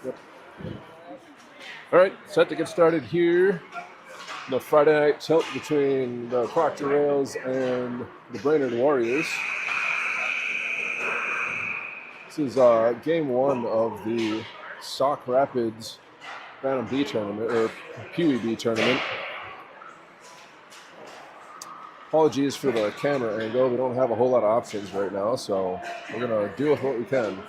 Yep. All right, set to get started here. The Friday night tilt between the Proctor Rails and the Brainerd Warriors. This is game one of the Sauk Rapids Phantom B tournament, or Pee Wee B tournament. Apologies for the camera angle. We don't have a whole lot of options right now, so we're going to deal with what we can.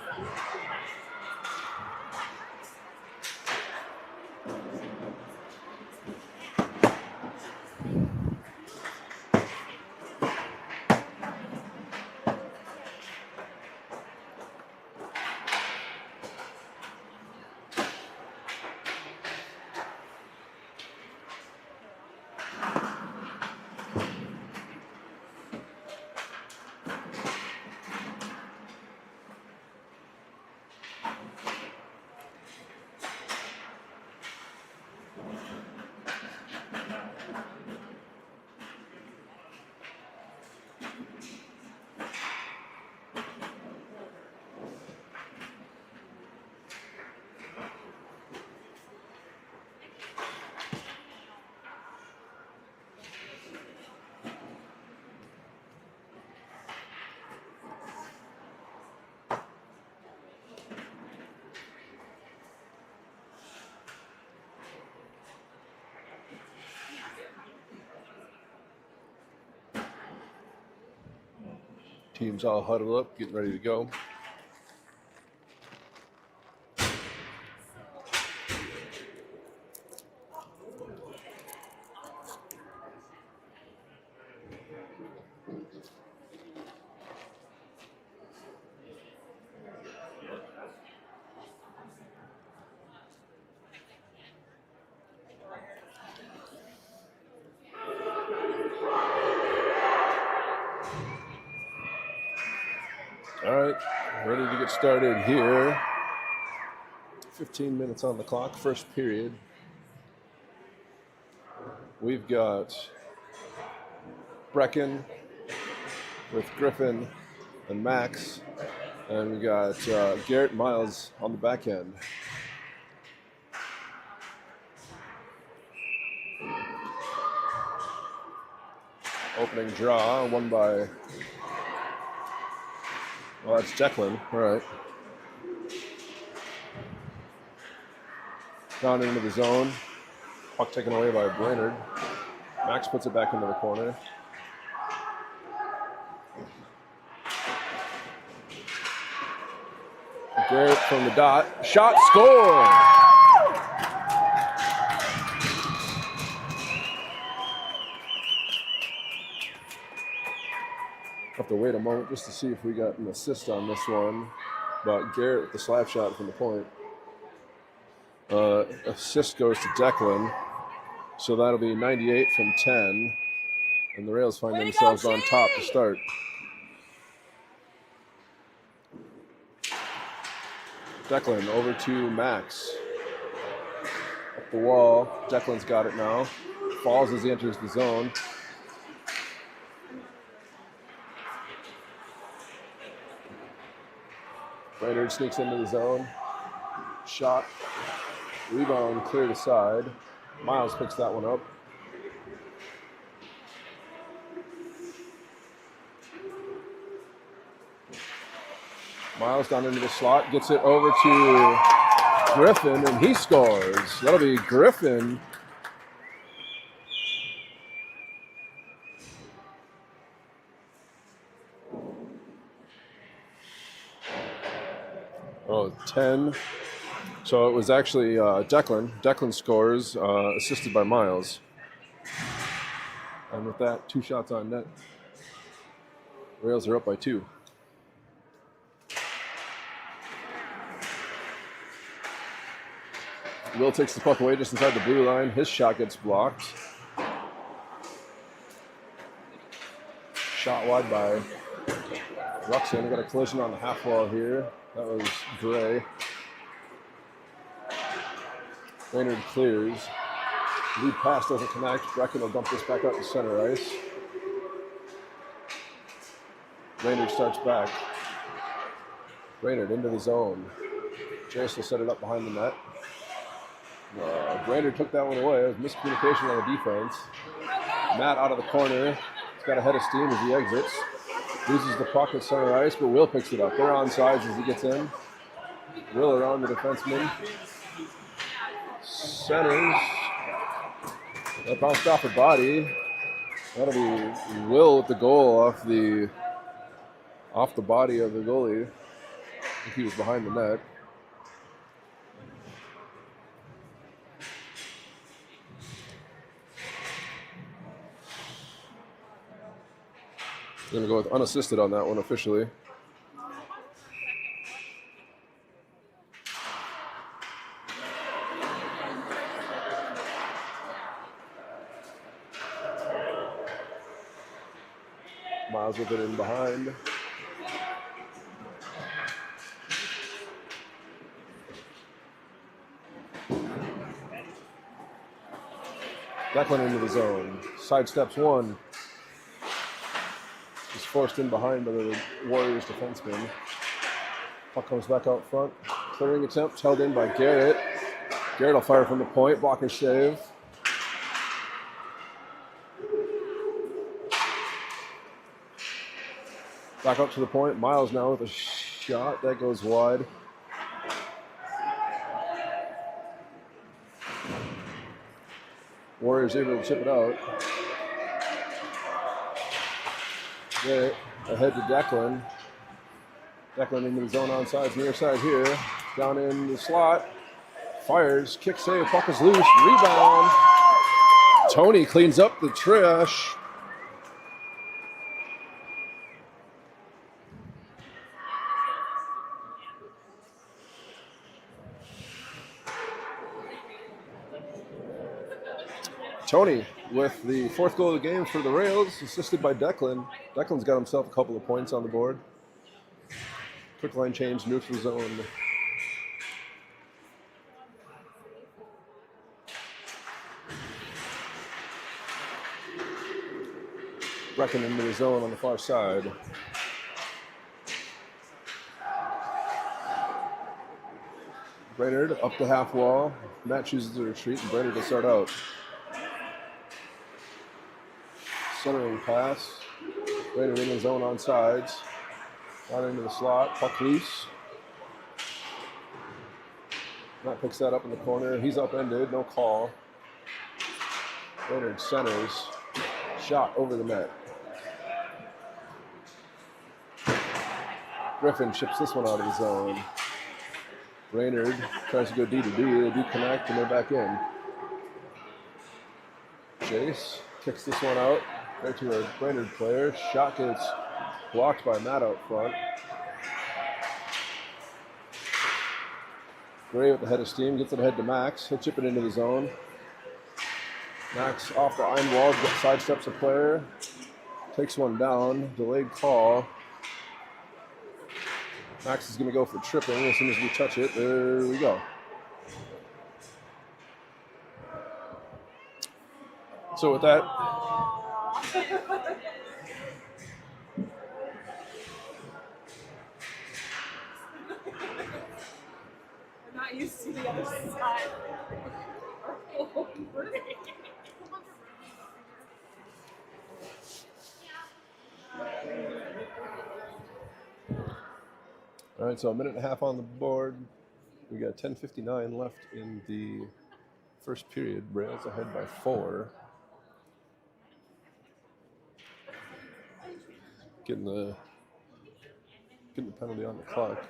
Teams all huddled up, getting ready to go. All right, ready to get started here. 15 minutes on the clock, first period. We've got Brecken with Griffin and Max, and we got Garrett Miles on the back end. Opening draw, won by, well, that's Declan, all right. Down into the zone, puck taken away by Brainerd. Max puts it back into the corner. Garrett from the dot, shot, score! Have to wait a moment just to see if we got an assist on this one, but Garrett with the slap shot from the point. Assist goes to Declan, so that'll be 98 from 10, and the Rails find themselves on top to start. Declan over to Max. Up the wall, Declan's got it now. Falls as he enters the zone. Brainerd sneaks into the zone. Shot. Rebound cleared aside. Miles picks that one up. Miles down into the slot, gets it over to Griffin, and he scores. That'll be Griffin. Oh, 10. So it was actually Declan. Declan scores, assisted by Miles. And with that, 2 shots on net. Rails are up by 2. Will takes the puck away just inside the blue line. His shot gets blocked. Shot wide by Ruxin. We got a collision on the half wall here. That was Gray. Brainerd clears. Lead pass doesn't connect. Brecken will dump this back out to center ice. Brainerd starts back. Brainerd into the zone. Jace will set it up behind the net. Brainerd took that one away. It was miscommunication on the defense. Matt out of the corner. He's got a head of steam as he exits. Loses the puck at center ice, but Will picks it up. They're on sides as he gets in. Will around the defenseman. Centers. That bounced off her body. That'll be Will with the goal off the body of the goalie. I think he was behind the net. I'm going to go with unassisted on that one officially. Miles with it in behind. Declan into the zone. Sidesteps one. He's forced in behind by the Warriors defenseman. Puck comes back out front. Clearing attempt held in by Garrett. Garrett will fire from the point. Blocker save. Back up to the point. Miles now with a shot. That goes wide. Warriors able to chip it out. Garrett ahead to Declan. Declan into the zone on sides, near side here. Down in the slot. Fires. Kick save. Puck is loose. Rebound. Tony cleans up the trash. Tony with the fourth goal of the game for the Rails, assisted by Declan. Declan's got himself a couple of points on the board. Quick line change, neutral zone. Brecken into the zone on the far side. Brainerd up the half wall. Matt chooses to retreat, and Brainerd to start out. Centering pass. Brainerd in the zone on sides. Down into the slot. Puck loose. Matt picks that up in the corner. He's upended. No call. Brainerd centers. Shot over the net. Griffin chips this one out of the zone. Brainerd tries to go D to D. They do connect and they're back in. Chase kicks this one out. Right to a Brainerd player. Shot gets blocked by Matt out front. Gray with the head of steam. Gets it ahead to Max. He'll chip it into the zone. Max off the iron wall. Sidesteps a player. Takes one down. Delayed call. Max is going to go for tripping as soon as we touch it. There we go. So with that, I'm not used to the other side. all right, so a minute and a half on the board. We got 10:59 left in the first period. Rails ahead by 4. Getting the penalty on the clock.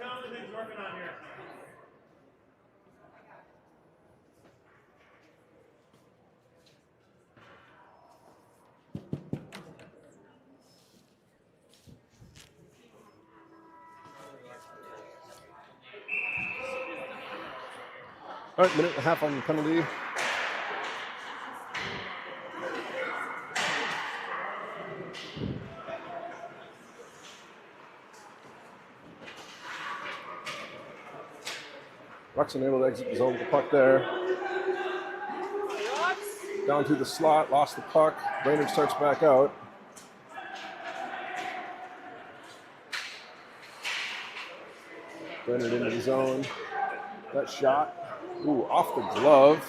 All right, minute and a half on the penalty. Ruxin able to exit the zone with the puck there. Down through the slot, lost the puck. Brainerd starts back out. Brainerd into the zone. That shot, ooh, off the glove.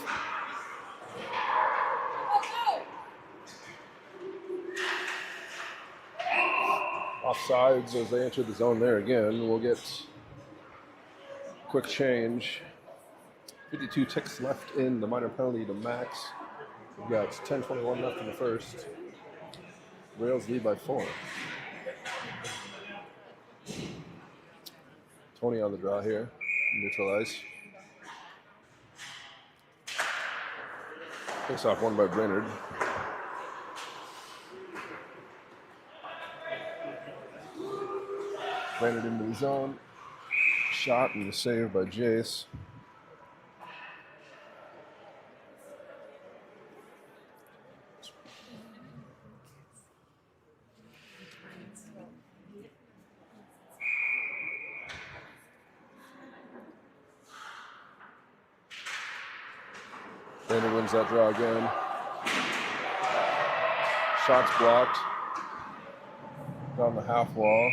Offsides as they enter the zone there again. We'll get quick change. 52 ticks left in the minor penalty to Max. We've got 10:21 left in the first. Rails lead by 4. Tony on the draw here, neutral ice. Face off won by Brainerd. Brainerd into the zone. Shot and the save by Jace. Brainerd wins that draw again. Shots blocked. Down the half wall.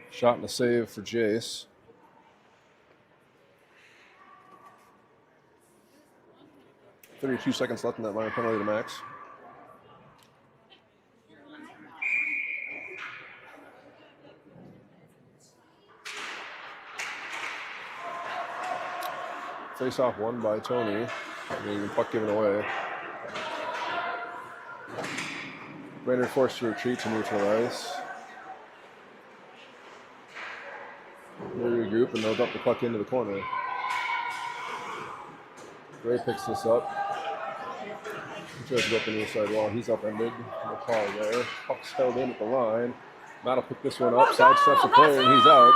Shot and a save for Jace. .32 seconds left in that minor penalty to Max. Face off won by Tony. And puck given away. Brainerd forced to retreat to neutral ice. They regroup and they'll dump the puck into the corner. Gray picks this up. He tries to go up the near side wall. He's upended. No call there. Puck's held in at the line. Matt will pick this one up. Sidesteps the player and he's out.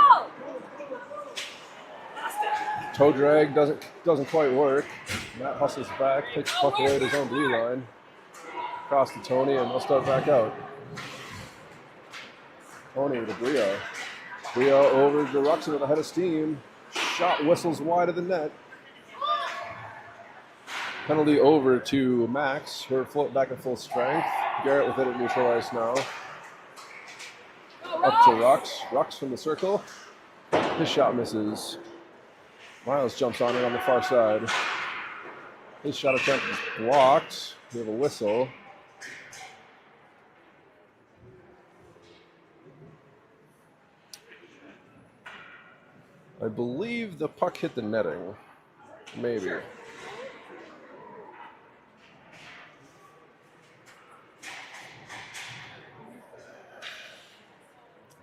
Toe drag doesn't quite work. Matt hustles back, picks the puck away at his own blue line. Across to Tony and they'll start back out. Tony to Brio. Brio over to Ruxin with a head of steam. Shot whistles wide of the net. Penalty over to Max. Her float back at full strength. Garrett with it at neutral ice now. Up to Rux. Rux from the circle. His shot misses. Miles jumps on it on the far side. His shot attempt is blocked. We have a whistle. I believe the puck hit the netting. Maybe.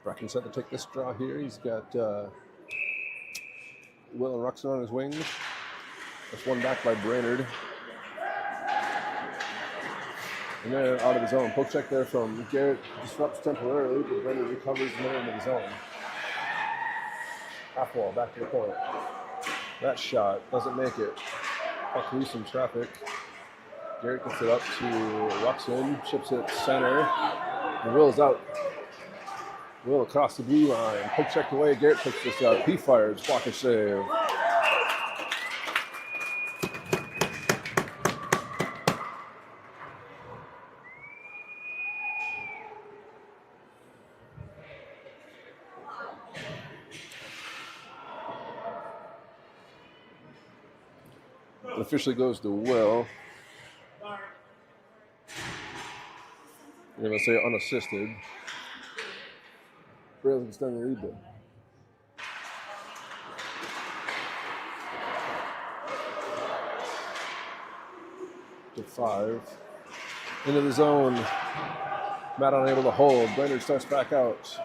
Bracken's set to take this draw here. He's got Will and Ruxin on his wings. That's one back by Brainerd. And then out of the zone. Poke check there from Garrett. Disrupts temporarily, but Brainerd recovers and then into the zone. Half wall, back to the point. That shot doesn't make it. Puck loose in traffic. Garrett gets it up to Ruxin. Chips it center. And Will's out. Will across the blue line. Poke checked away. Garrett picks this up. He fires. Blocker save. It officially goes to Will. You're going to say unassisted. Rails extend the lead there. To 5. Into the zone. Matt unable to hold. Brainerd starts back out.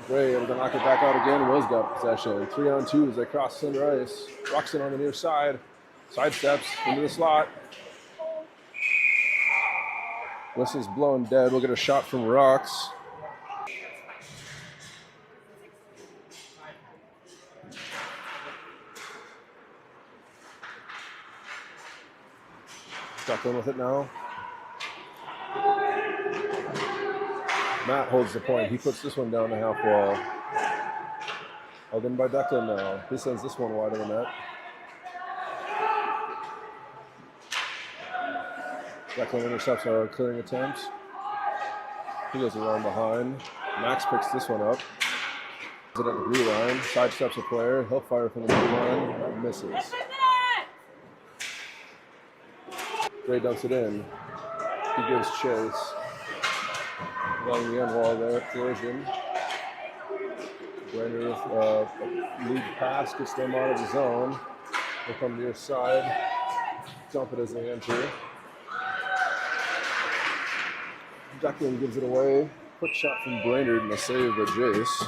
Gray able to knock it back out again. Will's got possession. 3-on-2 as they cross center ice. Ruxin on the near side. Sidesteps into the slot. Whistle's blown dead. We'll get a shot from Rux. Stuck in with it now. Matt holds the point. He puts this one down the half wall. Held in by Declan now. He sends this one wide of the net. Declan intercepts our clearing attempts. He goes around behind. Max picks this one up. At the blue line, sidesteps a player. He'll fire from the blue line. That misses. Gray dumps it in. He gives chase. Along the end wall there, collision. Brainerd lead pass gets them out of the zone. They'll come near side. Dump it as they enter. Declan gives it away. Quick shot from Brainerd and a save by Jace.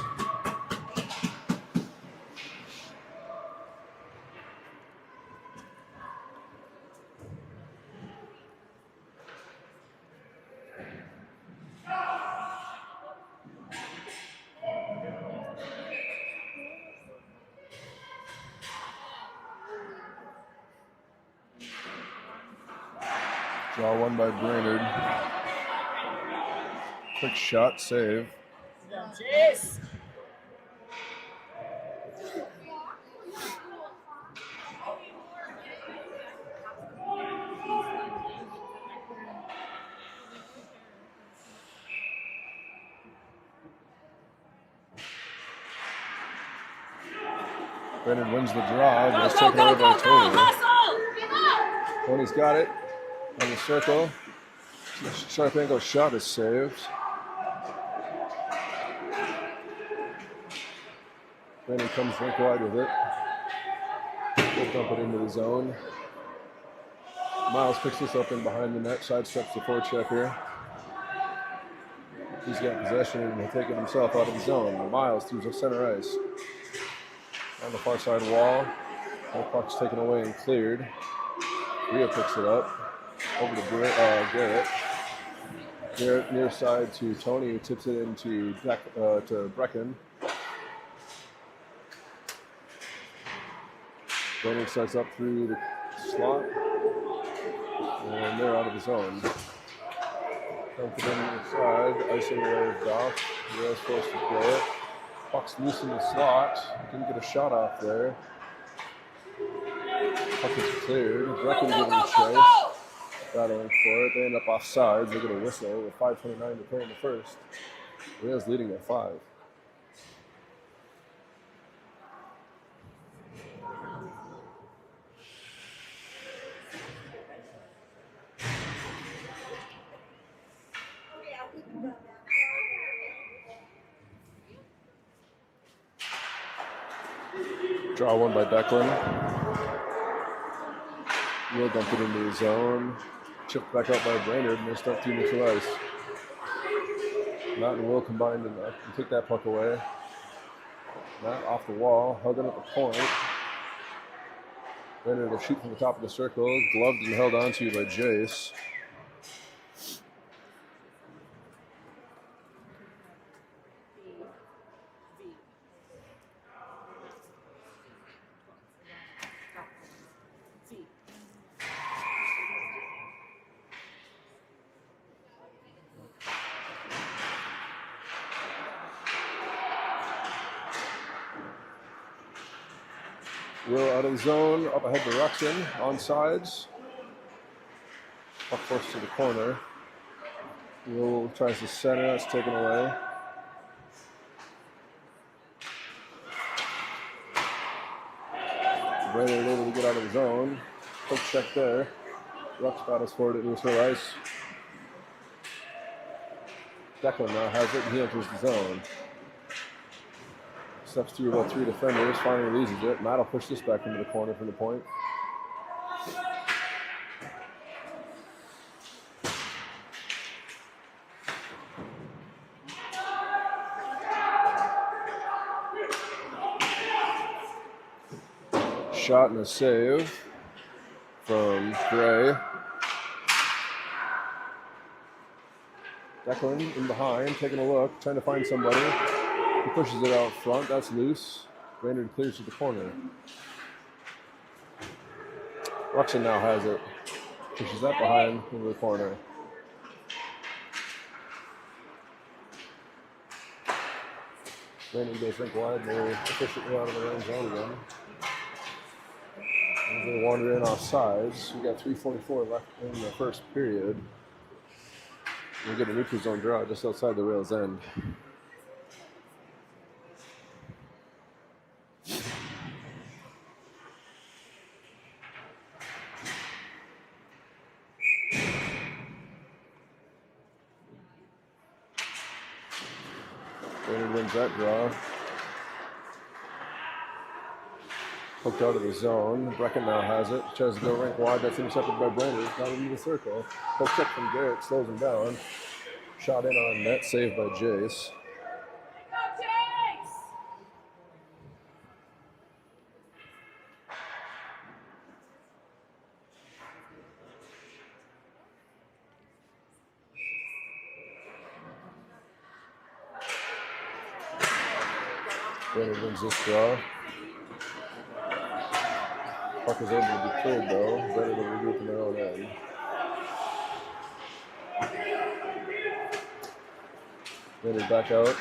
Draw one by Brainerd. Quick shot, save. Yes. Brainerd wins the draw, but it's taken away by Tony. Tony's got it on the circle. Sharp angle shot is saved. Brainerd comes rink wide with it. He'll dump it into the zone. Miles picks this up in behind the net, sidesteps the forecheck here. He's got possession and he'll take it himself out of the zone. Miles through the center ice. On the far side wall. The puck's taken away and cleared. Rhea picks it up. Over to Garrett. Garrett near side to Tony, who tips it into to Brecken. Brainerd starts up through the slot. And they're out of the zone. Dump it in the side. Icing waved off. Rails forced to play it. Puck's loose in the slot. Didn't get a shot off there. Puck is cleared. Brecken giving a chase. Battling for it. They end up offsides. They get a whistle with 5:29 to play in the first. Rails leading at 5. Draw one by Declan. Will dump it into the zone. Chipped back out by Brainerd and they start through neutral ice. Matt and Will combined and take that puck away. Matt off the wall, held in at the point. Brainerd will shoot from the top of the circle, gloved and held onto by Jace. Will out of the zone, up ahead to Ruxin, on sides. Puck forced to the corner. Will tries to center, that's taken away. Brainerd able to get out of the zone. Quick check there. Rux battles forward at neutral ice. Declan now has it and he enters the zone. Steps through about 3 defenders, finally loses it. Matt will push this back into the corner from the point. Shot and a save from Gray. Declan in behind, taking a look, trying to find somebody. He pushes it out front. That's loose. Brainerd clears to the corner. Ruxin now has it. Pushes that behind into the corner. Brainerd goes rink wide. They're efficiently out of their own zone again. As they wander in off sides. We got 3:44 left in the first period. We get a neutral zone draw just outside the rail's end. Brainerd wins that draw. Hooked out of the zone. Brecken now has it. Tries to go rink wide. That's intercepted by Brainerd. Got into the circle. Poke check from Garrett. Slows him down. Shot in on net. Saved by Jace. Brainerd wins this draw. Puck is able to be cleared though. Brainerd will regroup in their own end. Brainerd back out.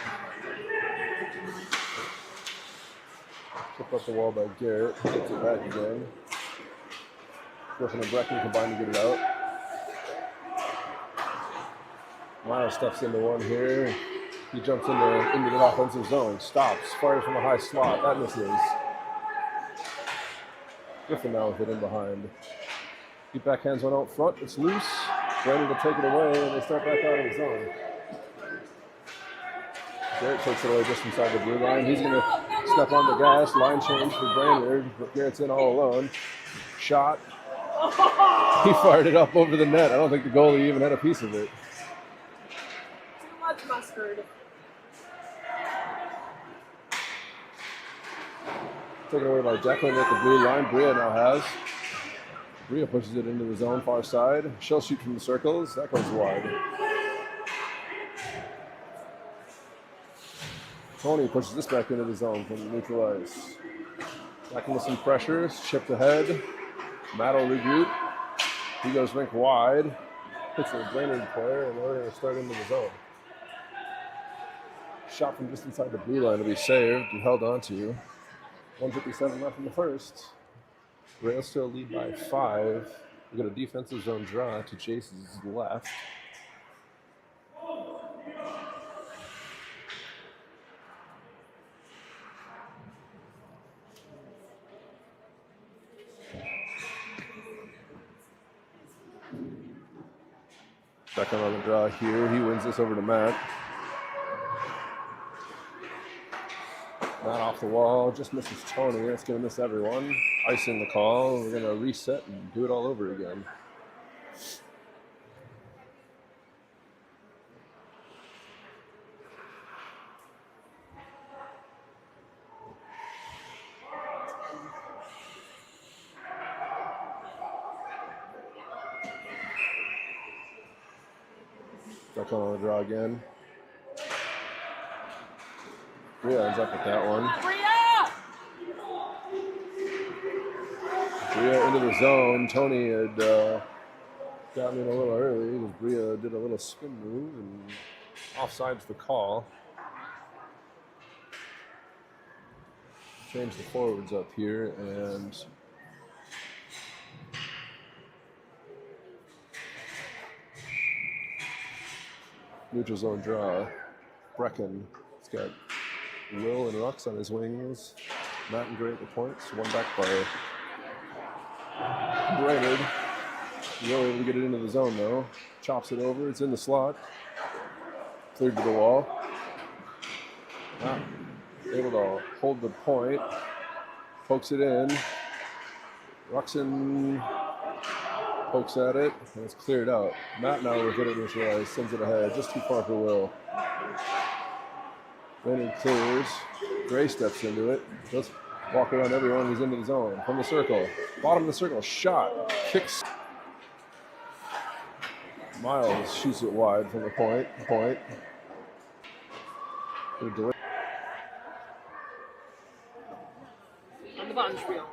Flip up the wall by Garrett. Gets it back again. Griffin and Brecken combine to get it out. Miles steps into one here. He jumps into the offensive zone. Stops. Fires from a high slot. That misses. Griffin now with it in behind. He backhands one out front. It's loose. Ready to take it away, and they start back out of the zone. Garrett takes it away just inside the blue line. He's going to step on the gas. Line change for Brainerd, but Garrett's in all alone. Shot. He fired it up over the net. I don't think the goalie even had a piece of it. Too much mustard. Taken away by Declan at the blue line. Bria now has. Bria pushes it into the zone far side. She'll shoot from the circles. That goes wide. Tony pushes this back into the zone from neutral ice. Back into some pressure. Chipped ahead. Matt will regroup. He goes rink wide. Hits a Brainerd player, and they're going to start into the zone. Shot from just inside the blue line to be saved and held on to. 1:57 left in the first. Rails still lead by 5. We got a defensive zone draw to Chase's left. Second on the draw here. He wins this over to Matt. Matt off the wall, just misses Tony. That's going to miss everyone. Icing the call. We're going to reset and do it all over again. Back on the draw again. Bria ends up with that one. Bria into the zone. Tony had gotten in a little early because Bria did a little spin move and offsides the call. Change the forwards up here and neutral zone draw. Brecken. He's got Will and Rux on his wings. Matt and Gray at the points. One back by Brainerd. Will able to get it into the zone though. Chops it over. It's in the slot. Cleared to the wall. Matt able to hold the point. Pokes it in. Ruxin pokes at it, and it's cleared out. Matt now with it at neutral ice, sends it ahead, just too far for Will. Brainerd clears. Gray steps into it. Just walk around everyone. He's into the zone. From the circle. Bottom of the circle. Shot. Kicks. Miles shoots it wide from the point. Good delivery. On the bottom wheel.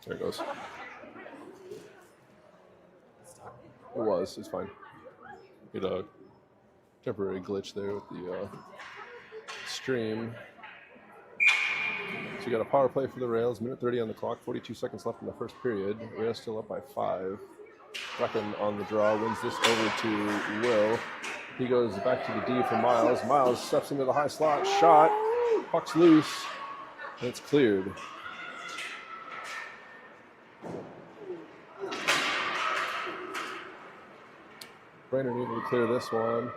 There it goes. It was. It's fine. We had a temporary glitch there with the stream. So you got a power play for the Rails. Minute 30 on the clock. 42 seconds left in the first period. Rails still up by 5. Brecken on the draw. Wins this over to Will. He goes back to the D for Miles. Miles steps into the high slot. Shot. Puck's loose. And it's cleared. Brainerd needed to clear this one.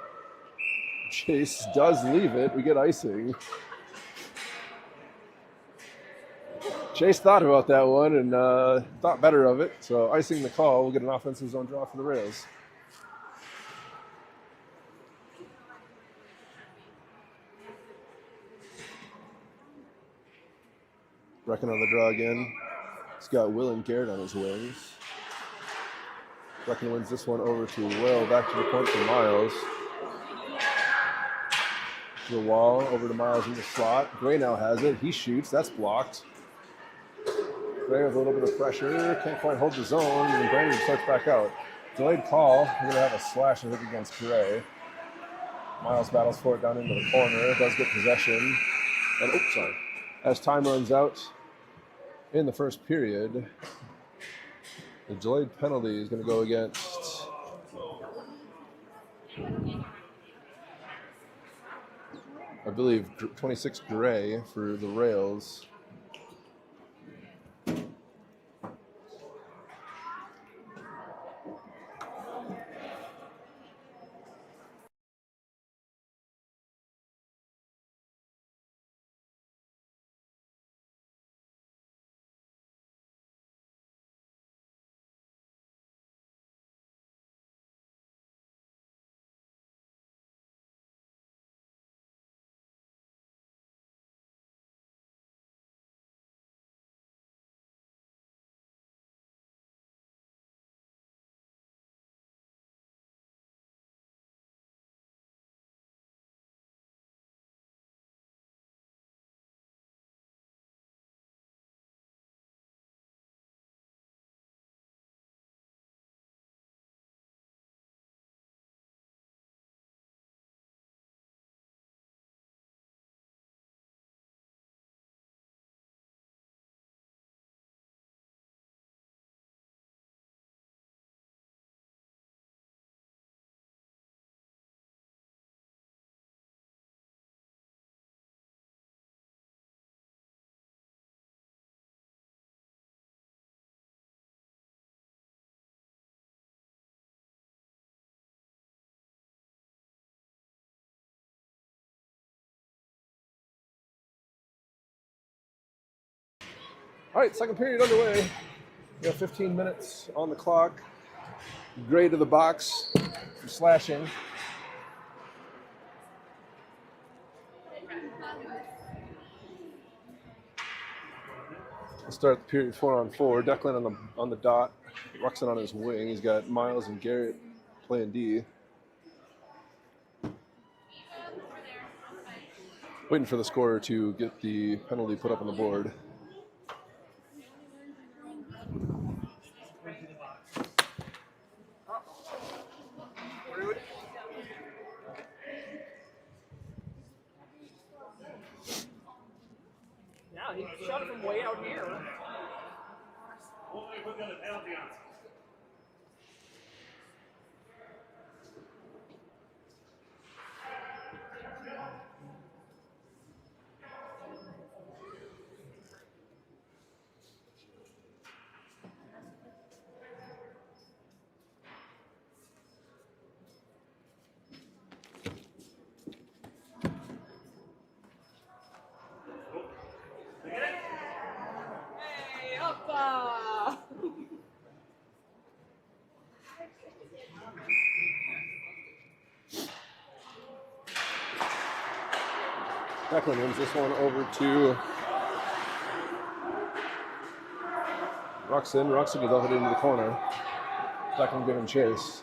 Chase does leave it. We get icing. Chase thought about that one and thought better of it. So icing the call. We'll get an offensive zone draw for the Rails. Brecken on the draw again. He's got Will and Garrett on his wings. Brecken wins this one over to Will. Back to the point for Miles. To the wall, over to Miles in the slot. Gray now has it. He shoots. That's blocked. Gray with a little bit of pressure. Can't quite hold the zone. And Brainerd starts back out. Delayed call. We're going to have a slash, I think, against Gray. Miles battles for it down into the corner. Does get possession. And, sorry. As time runs out in the first period, the delayed penalty is going to go against I believe 26 Gray for the Rails. All right, second period underway. We have 15 minutes on the clock. Gray to the box for slashing. We'll start the period 4-on-4. Declan on the dot. Ruxin on his wing. He's got Miles and Garrett playing D. Waiting for the scorer to get the penalty put up on the board. Yeah, he shot it from way out here. Hey, up! Declan wins this one over to Ruxin. Ruxin will dump it into the corner. Declan giving chase.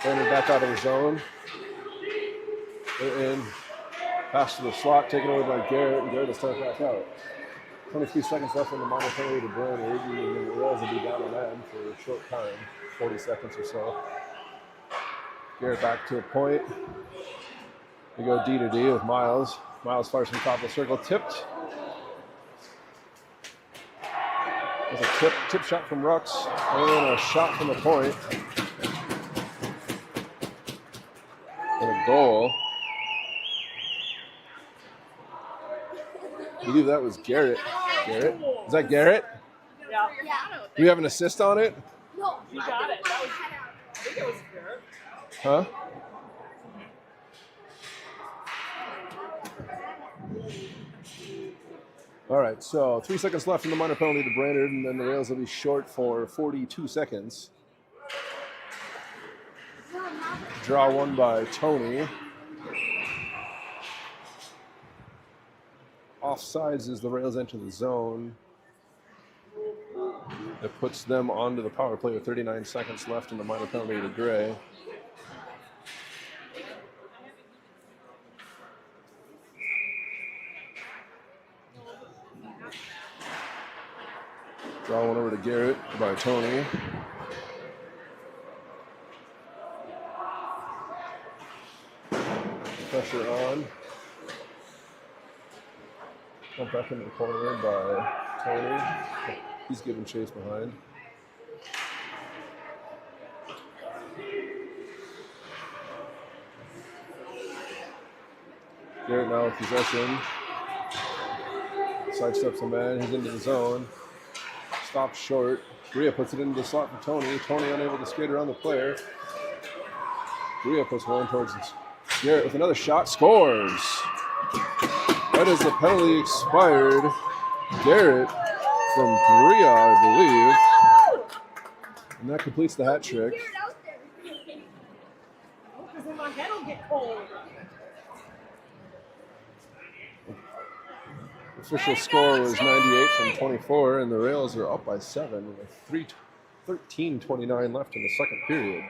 Brainerd back out of the zone. They're in. Pass to the slot, taken over by Garrett, and Garrett will start back out. 23 seconds left on the minor penalty to Brainerd, and the Rails will be down on end for a short time, 40 seconds or so. Garrett back to a point. We go D to D with Miles. Miles fires from top of the circle, tipped. There's a tip shot from Rux, and a shot from the point. goal. I believe that was Garrett. Garrett? Is that Garrett? Yeah. Do we have an assist on it? No. You got it. That was, I think it was fair. Huh? All right, so 3 seconds left in the minor penalty to Brainerd, and then the Rails will be short for 42 seconds. Draw one by Tony. Offsides as the Rails enter the zone. It puts them onto the power play with 39 seconds left in the minor penalty to Gray. Draw one over to Garrett by Tony. Pressure on. Come back into the corner by Tony. He's giving chase behind. Garrett now with possession. Sidesteps a man. He's into the zone. Stops short. Bria puts it into the slot for Tony. Tony unable to skate around the player. Bria puts one towards Garrett with another shot. Scores. Right as the penalty expired, Garrett from Bria, I believe. And that completes the hat trick. Because then my head will get cold. Official score was 98 from 24, and the Rails are up by 7 with 13:29 left in the second period.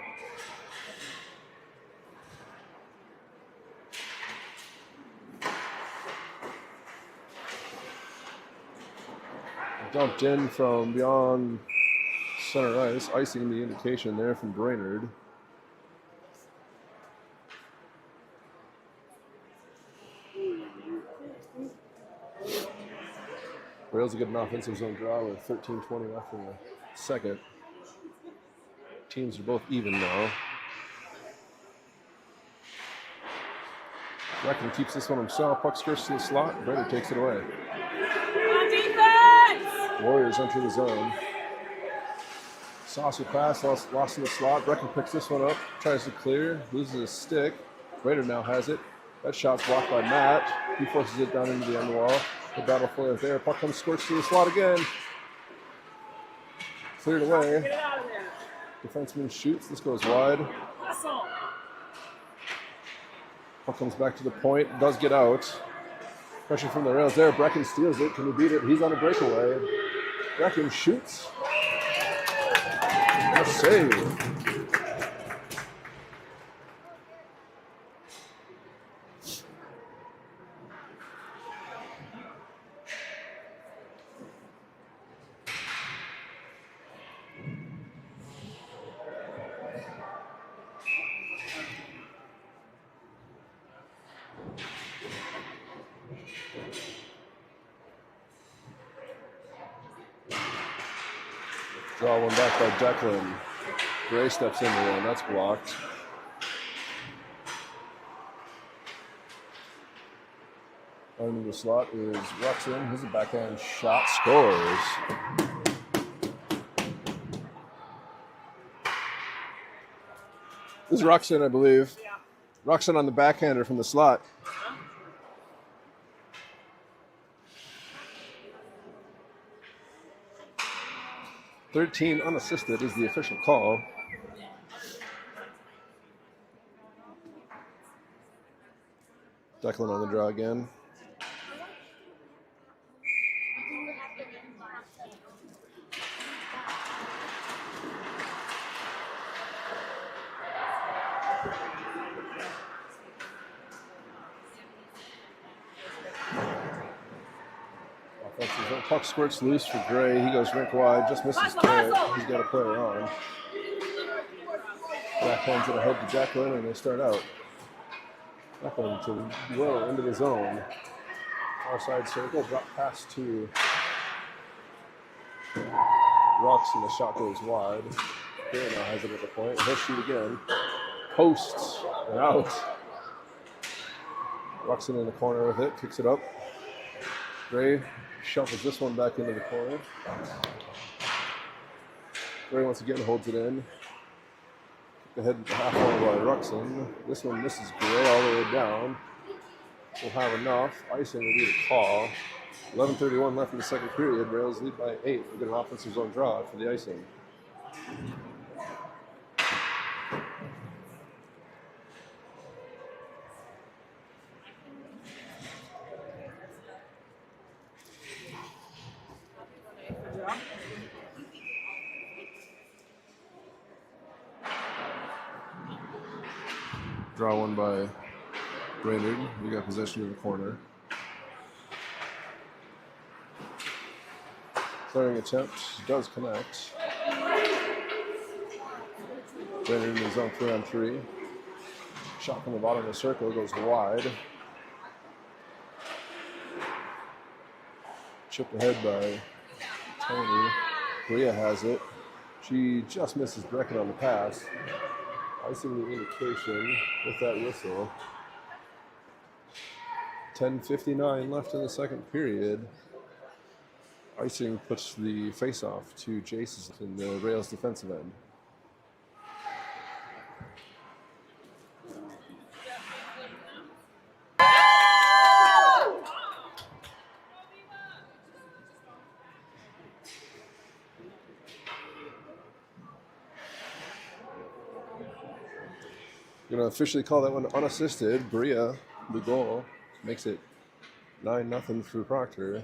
Dumped in from beyond center ice, icing the indication there from Brainerd. Rails will get an offensive zone draw with 13:20 left in the second. Teams are both even now. Reckon keeps this one himself. Puck skirts to the slot. Brainerd takes it away. On defense! Warriors enter the zone. Saucer pass, lost in the slot. Brecken picks this one up, tries to clear, loses his stick. Brainerd now has it. That shot's blocked by Matt. He forces it down into the end wall. The battle for it there. Puck comes squirts to the slot again. Cleared away. Get it out of there. Defenseman shoots. This goes wide. Hustle. Puck comes back to the point. Does get out. Pressure from the Rails there. Brecken steals it. Can he beat it? He's on a breakaway. Brecken shoots. A save. Draw one back by Declan. Gray steps into one. That's blocked. Under the slot is Ruxin. His backhand shot scores. This is Ruxin, I believe. Yeah. Ruxin on the backhander from the slot. "13 unassisted" is the official call. Declan on the draw again. Puck squirts loose for Gray. He goes rink wide, just misses Garrett. He's got a player on. Backhands it ahead to Declan, and they start out. Declan to Will into the zone. Far side circle, drop pass to Rocks, and the shot goes wide. Gray now has it at the point. He'll shoot again. Posts and out. Ruxin in the corner with it, kicks it up. Gray shovels this one back into the corner. Gray once again holds it in. The head half wall by Ruxin. This one misses Gray all the way down. Will have enough. Icing will be the call. 11:31 left in the second period. Rails lead by 8. We get an offensive zone draw for the icing. Draw one by Brainerd. We got possession in the corner. Clearing attempt does connect. Brainerd is on 3-on-3. Shot from the bottom of the circle goes wide. Chipped ahead by Tony. Bria has it. She just misses Brecken on the pass. Icing the indication with that whistle. 10:59 left in the second period. Icing puts the face-off to Jason in the Rails defensive end. Going to officially call that one unassisted. Bria, the goal, makes it 9-0 through Proctor.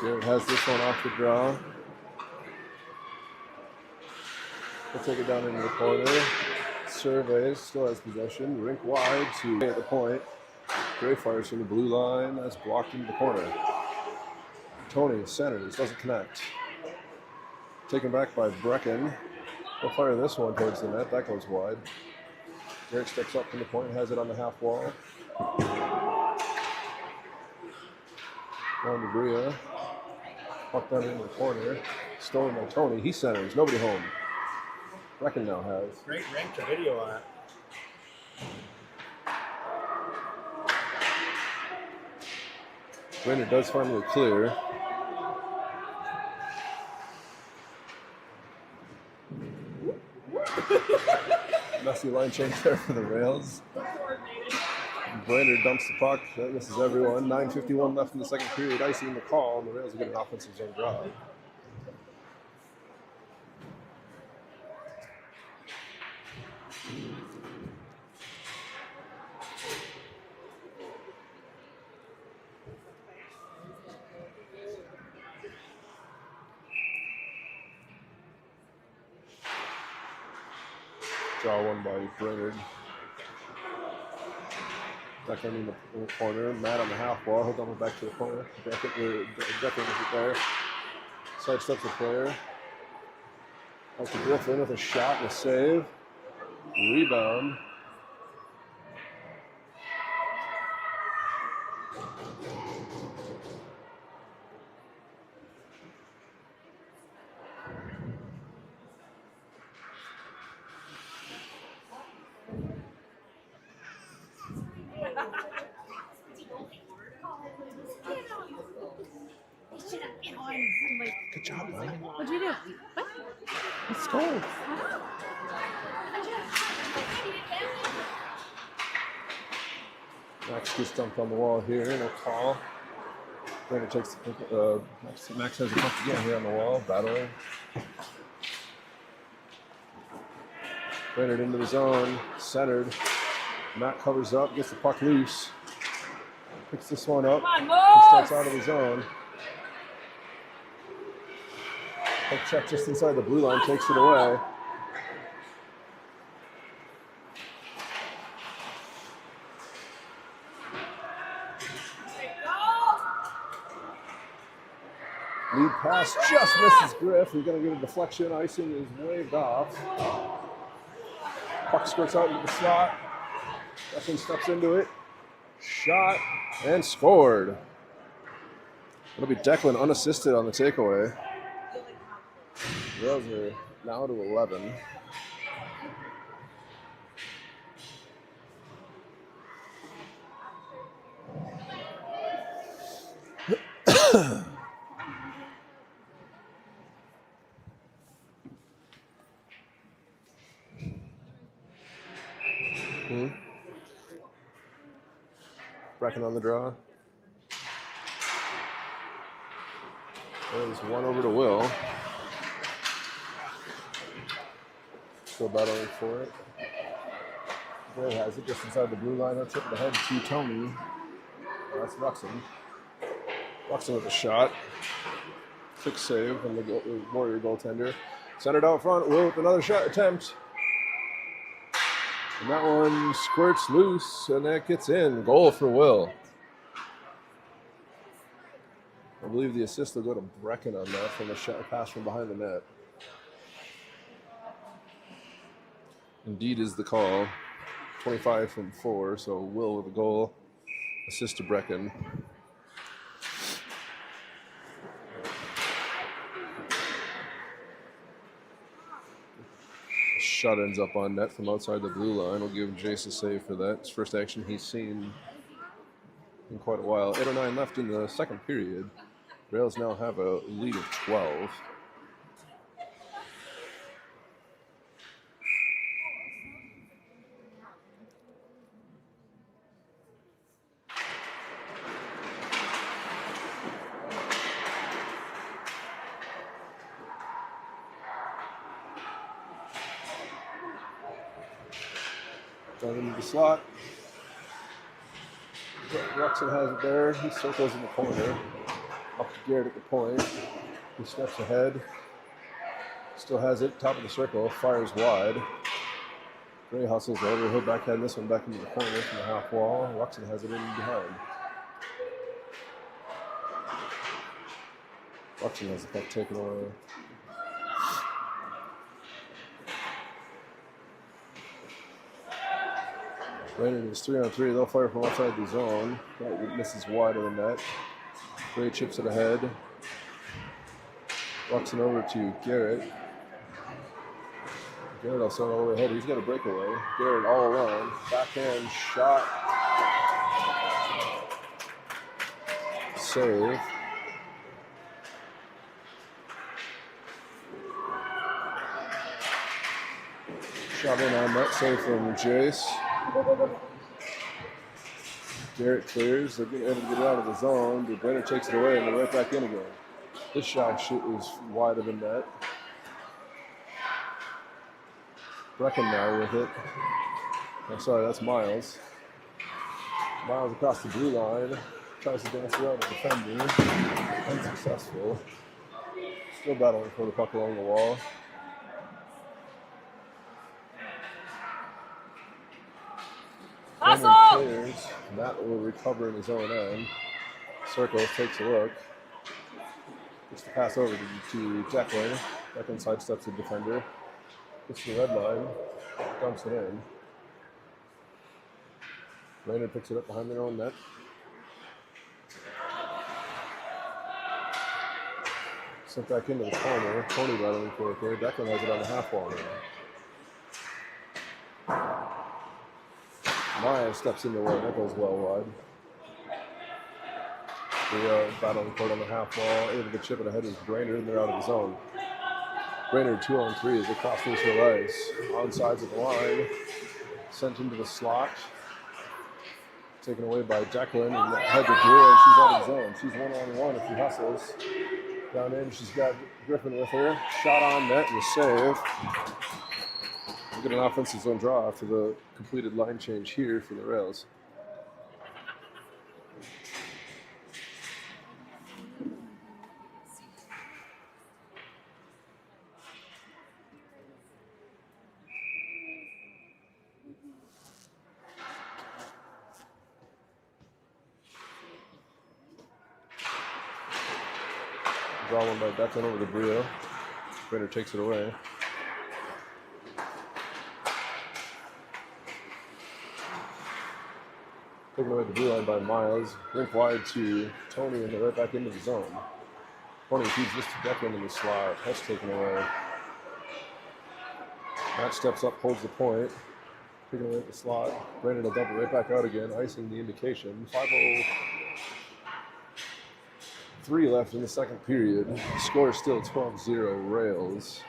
Garrett has this one off the draw. He'll take it down into the corner. Surveys, still has possession. Rink wide to at the point. Gray fires from the blue line. That's blocked into the corner. Tony centers, doesn't connect. Taken back by Brecken. He'll fire this one towards the net. That goes wide. Garrett steps up from the point, has it on the half wall. Down to Bria. Puck down into the corner. Stolen by Tony. He centers. Nobody home. Brecken now has. Great rank to video on it. Brainerd does finally clear. Messy line change there for the Rails. Brainerd dumps the puck. That misses everyone. 9:51 left in the second period. Icing the call, and the Rails will get an offensive zone draw. Draw one by Brainerd. Back in the corner. Matt on the half wall. He'll dump it back to the corner. Decker is there. Sidesteps the player. Out to Griffin with a shot and a save. Rebound. Good job, man. What'd you do? What? Let's go. Max gets dumped on the wall here. No call. Brainerd takes the Max has a puck again here on the wall. Battling. Brainerd into the zone. Centered. Matt covers up. Gets the puck loose. Picks this one up. Come He on, steps out of the zone. Puck check just inside the blue line. Takes it away. Lead pass just misses Griff. He's going to get a deflection. Icing is waved off. Puck squirts out into the slot. Griffin steps into it. Shot and scored. It'll be Declan unassisted on the takeaway. Rails are now to 11. Brecken on the draw. There's one over to Will. Still battling for it. Will has it just inside the blue line. I'll tip it ahead to Tony. That's Ruxin. Ruxin with a shot. Quick save from the Warrior goaltender. Centered out front. Will with another shot attempt. And that one squirts loose, and that gets in. Goal for Will. I believe the assist will go to Brecken on that from a shot pass from behind the net. Indeed is the call. 25 from 4, so Will with a goal. Assist to Brecken. Shot ends up on net from outside the blue line. We'll give Jace a save for that. It's first action he's seen in quite a while. 8:09 left in the second period. Rails now have a lead of 12. Down into the slot. Ruxin has it there. He circles in the corner. Up to Garrett at the point. He steps ahead. Still has it. Top of the circle. Fires wide. Gray hustles over. He'll backhand this one back into the corner from the half wall. Ruxin has it in behind. Ruxin has the puck taken away. Brainerd is 3-on-3. They'll fire from outside the zone. That misses wide of the net. Gray chips it ahead. Ruxin over to Garrett. Garrett will send all the way ahead. He's got a breakaway. Garrett all alone. Backhand shot. Save. Shot in on net. Save from Jace. Garrett clears. They're able to get it out of the zone. But Brainerd takes it away and they're right back in again. This shot was wide of the net. Brecken now with it. Oh, sorry, that's Miles. Miles across the blue line. Tries to dance around the defender. Unsuccessful. Still battling for the puck along the wall. Clears. Matt will recover in his own end. Circles, takes a look. Gets the pass over to Declan. Declan sidesteps the defender. Gets the red line. Dumps it in. Brainerd picks it up behind their own net. Sent back into the corner. Tony battling for it there. Declan has it on the half wall now. Maya steps in the way. That goes well wide. The battling for it on the half wall. Able to chip it ahead is Brainerd, and they're out of the zone. Brainerd 2-on-3 as they cross neutral ice. On sides of the line. Sent into the slot. Taken away by Declan and head to Drew, and she's out of the zone. She's one-on-one if she hustles. Down in, she's got Griffin with her. Shot on net and a save. We'll get an offensive zone draw after the completed line change here for the Rails. Draw one by Declan over to Brio. Brainerd takes it away. Taken away the blue line by Miles. Rink wide to Tony and they're right back into the zone. Tony feeds this to Declan in the slot. That's taken away. Matt steps up, holds the point. Picking away at the slot. Brainerd will dump it right back out again, icing the indication. 5:03 left in the second period. Score is still 12-0 Rails.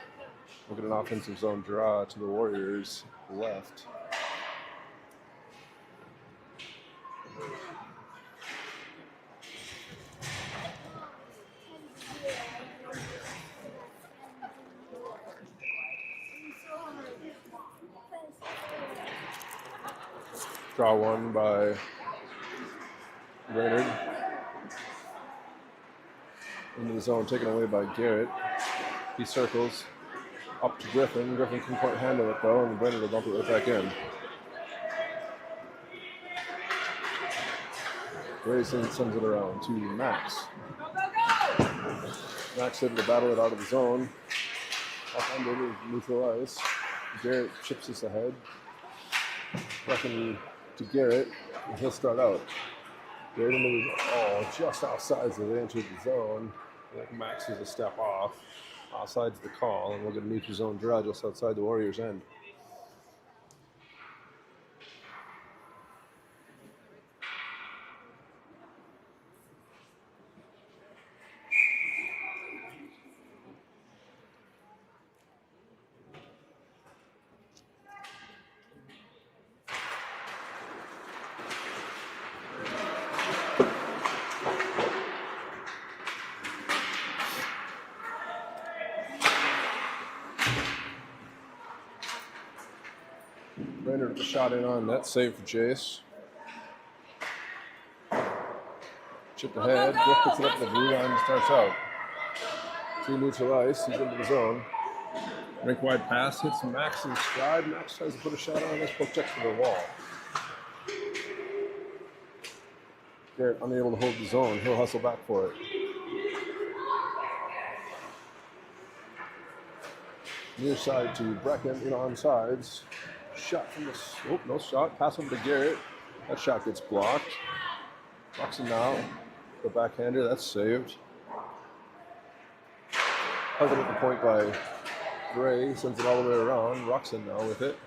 Look at an offensive zone draw to the Warriors left. Draw one by Brainerd. Into the zone, taken away by Garrett. He circles up to Griffin. Griffin can quite handle it though, and Brainerd will dump it right back in. Grayson sends it around to Max. Max able to battle it out of the zone. Up under the neutral ice. Garrett chips this ahead. Griffin to Garrett, and he'll start out. Garrett into the just outside, so they entered the zone. I think Max is a step off. Offside's the call, and we'll get a neutral zone draw just outside the Warriors' end. Brainerd with a shot in on net, save for Jace. Chipped ahead, Griff puts it up in the blue line and starts out. See neutral ice, he's into the zone. Rink wide pass, hits Max in stride. Max tries to put a shot on this, puck checks for the wall. Garrett unable to hold the zone, he'll hustle back for it. Near side to Brecken, in on sides. Shot from the, no shot, pass over to Garrett. That shot gets blocked. Roxon now, the backhander, that's saved. Target at the point by Gray, sends it all the way around. Roxon now with it.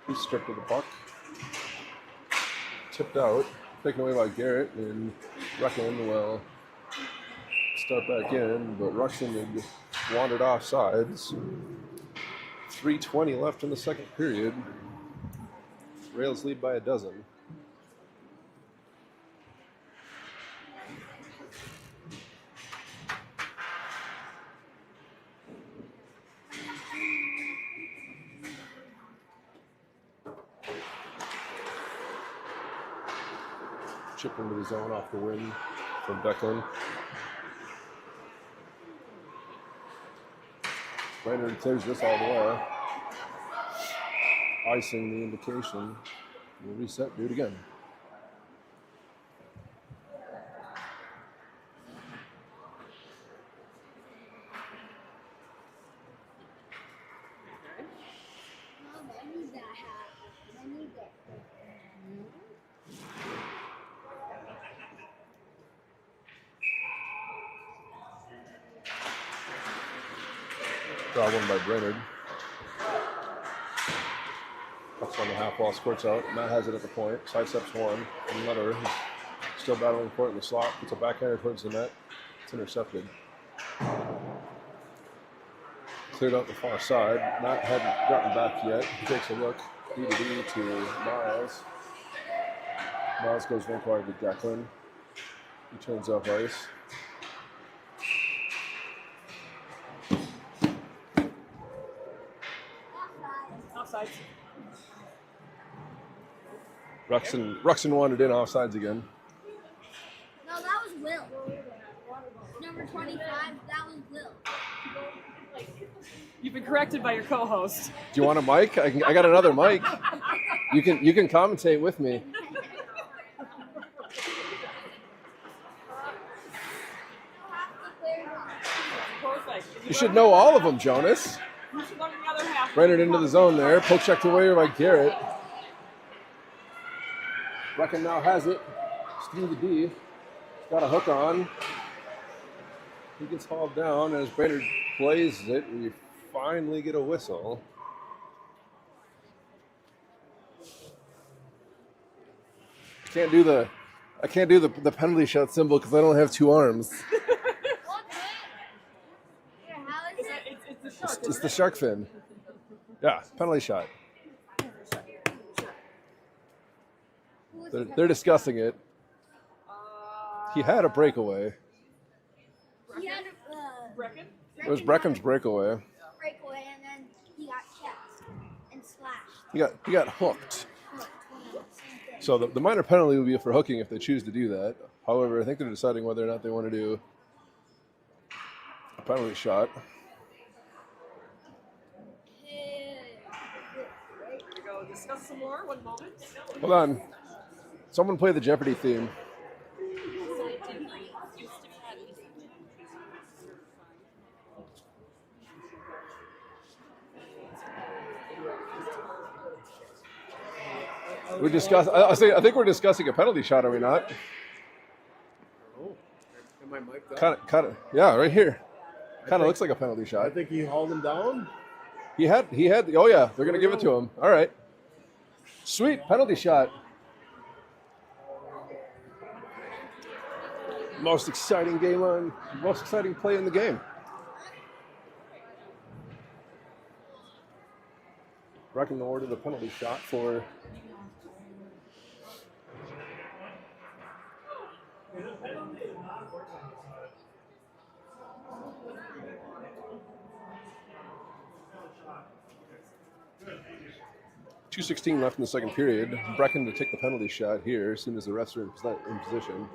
He's stripped of the puck. Tipped out, taken away by Garrett, and Brecken will start back in, but Roxon had wandered off sides. 3:20 left in the second period. Rails lead by a dozen. Chip into the zone off the wing from Declan. Brainerd clears this all the way. Icing the indication. We'll reset, do it again. Draw one by Brainerd. Puck's on the half wall, squirts out. Matt has it at the point. Sidesteps one. Another. He's still battling for it in the slot. Puts a backhander towards the net. It's intercepted. Cleared out the far side. Matt hadn't gotten back yet. He takes a look. D to Miles. Miles goes one wide to Declan. He turns off ice. Offside. Ruxin wanted in offsides again. No, that was Will. Number 25, that was Will. You've been corrected by your co-host. Do you want a mic? I got another mic. You can commentate with me. Perfect. You should know all of them, Jonas. You should learn the other half. Brainerd into the zone there. Poke checked away by Garrett. Brecken now has it. It's through the D. He's got a hook on. He gets hauled down as Brainerd plays it. We finally get a whistle. I can't do the penalty shot symbol because I don't have 2 arms. Here, how is it? It's the shark. It's the shark fin. Yeah, penalty shot. They're discussing it. He had a breakaway. He had Brecken? It was Brecken's breakaway. breakaway, and then he got checked and slashed. He got hooked. Look, same thing. So the minor penalty would be for hooking if they choose to do that. However, I think they're deciding whether or not they want to do a penalty shot. We're gonna go discuss some more. 1 moment. Hold on. Someone play the Jeopardy theme. I think we're discussing a penalty shot, are we not? Oh, am I mic'd up? Kind of. Yeah, right here. Kind of looks like a penalty I shot. think he hauled him down. He had. Oh yeah, they're gonna give it to him. All right. Sweet penalty shot. Most exciting play in the game. Brecken awarded a penalty shot for. .2:16 left in the second period. Brecken to take the penalty shot here as soon as the refs are in position.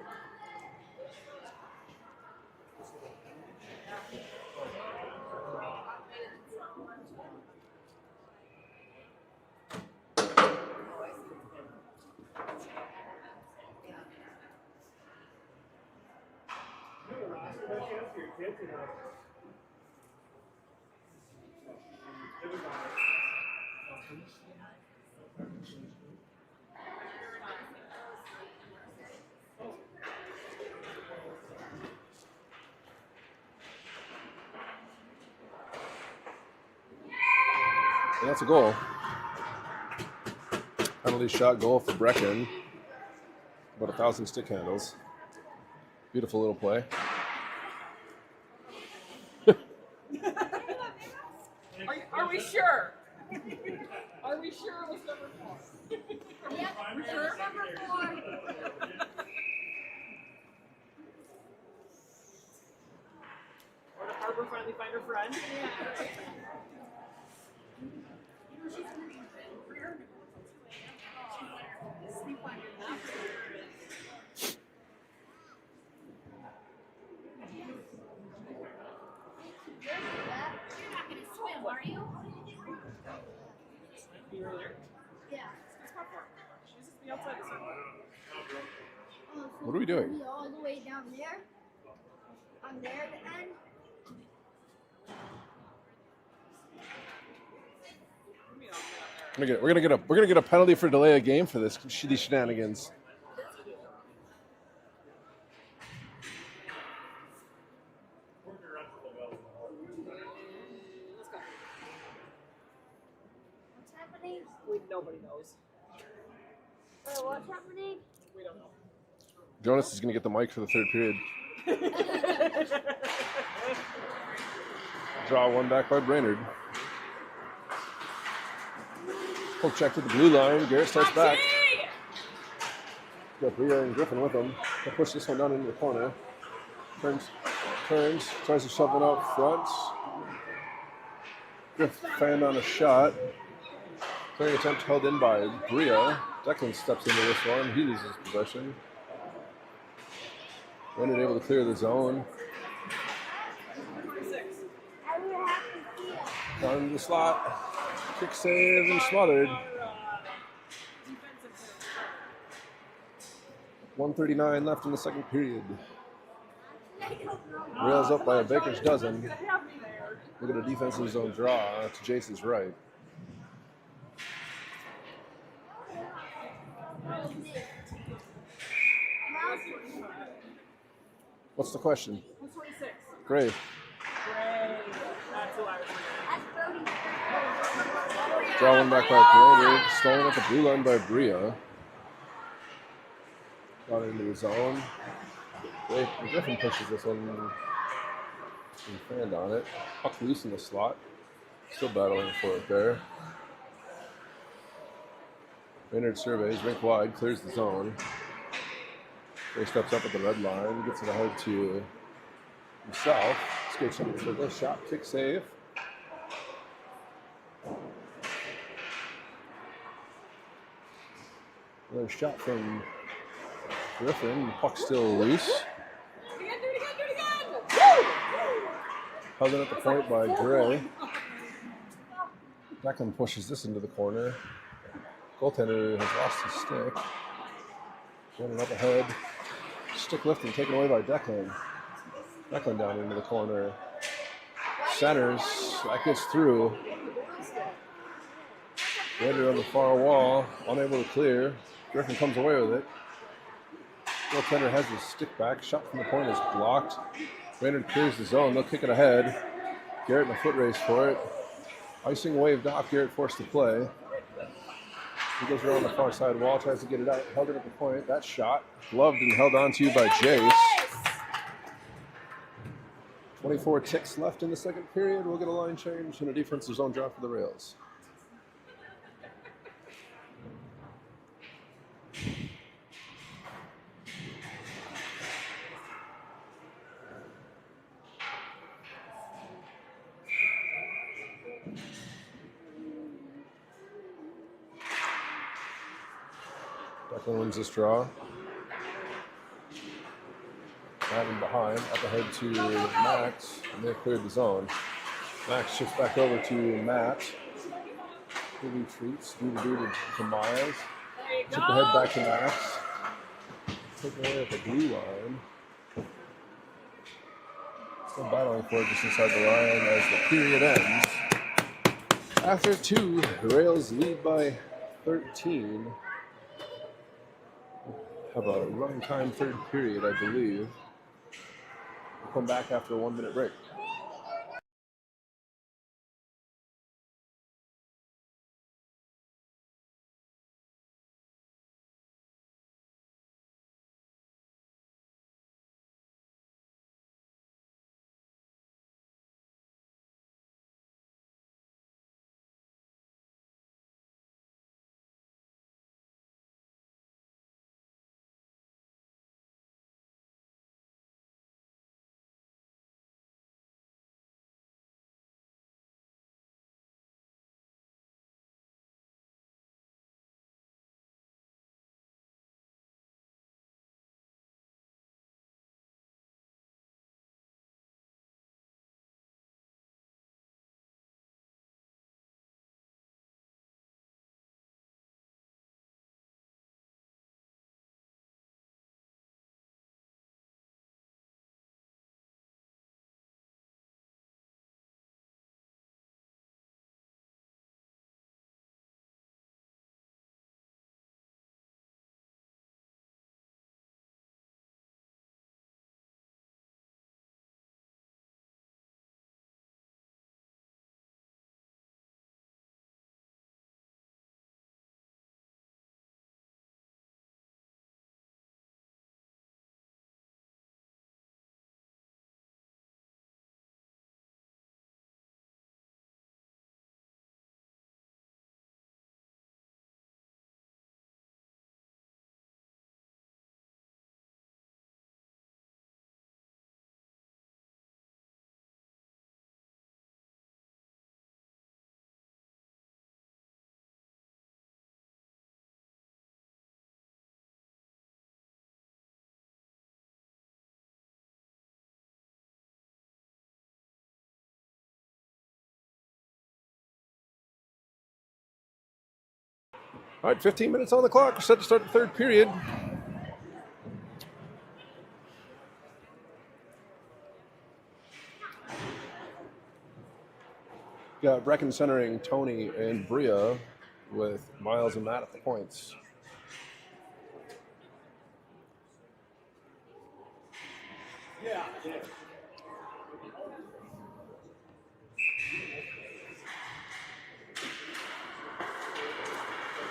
And that's a goal. Penalty shot goal for Brecken. About 1,000 stick handles. Beautiful little play. Are we sure? Are we sure it was number 4? Yep, Sure? number 4. Or did Harper finally find her friend? You're not going to swim, are you? Be right there. Yeah. It's not far. She's just be outside the circle. Oh, so What are we doing? be all the way down there. On there at the end. We're gonna get a penalty for delay of game for these shenanigans. What's happening? Nobody knows. Wait, what's happening? We don't know. Jonas is gonna get the mic for the third period. Draw one back by Brainerd. Poke check to the blue line. Garrett starts back. Got Bria and Griffin with him. They'll push this one down into the corner. Turns, tries to shove one out front. Griff fanned on a shot. Clearing attempt held in by Bria. Declan steps into this one. He loses possession. Brainerd able to clear the zone. Down in the slot. Kick save and smothered. 1:39 left in the second period. Rails up by a baker's dozen. Look at a defensive zone draw to Jace's right. What's the question? 126. Great. Great. That's who I was Draw one back by Brainerd. Stolen at the blue line by Bria. Got into the zone. Griffin pushes this one and fanned on it. Puck loose in the slot. Still battling for it there. Brainerd surveys, rink wide, clears the zone. Ray steps up at the red line, gets it ahead to himself. Skates up for this shot, kick save. Another shot from Griffin. The puck's still loose. Do it again. Held in at the point by Gray. Declan pushes this into the corner. Goaltender has lost his stick. Running up ahead. Stick lifting taken away by Declan. Declan down into the corner. Centers. That gets through. Brainerd on the far wall. Unable to clear. Griffin comes away with it. Goaltender has his stick back. Shot from the point is blocked. Brainerd clears the zone. They'll kick it ahead. Garrett in a foot race for it. Icing waved off. Garrett forced to play. He goes around the far side wall, tries to get it out, held it at the point. That shot, gloved and held onto by Jace. 24 ticks left in the second period. We'll get a line change and a defensive zone drop for the Rails. Declan wins this draw. Madden behind, up ahead to Max, and they've cleared the zone. Max shifts back over to Matt. He retreats, do to Miles. Chip the head back to Max. Taking away at the blue line. Still battling for it just inside the line as the period ends. After 2, the Rails lead by 13. Have a running time third period, I believe. We'll come back after a 1-minute break. All right, 15 minutes on the clock. We're set to start the third period. Got Brecken centering Tony and Bria with Miles and Matt at the points.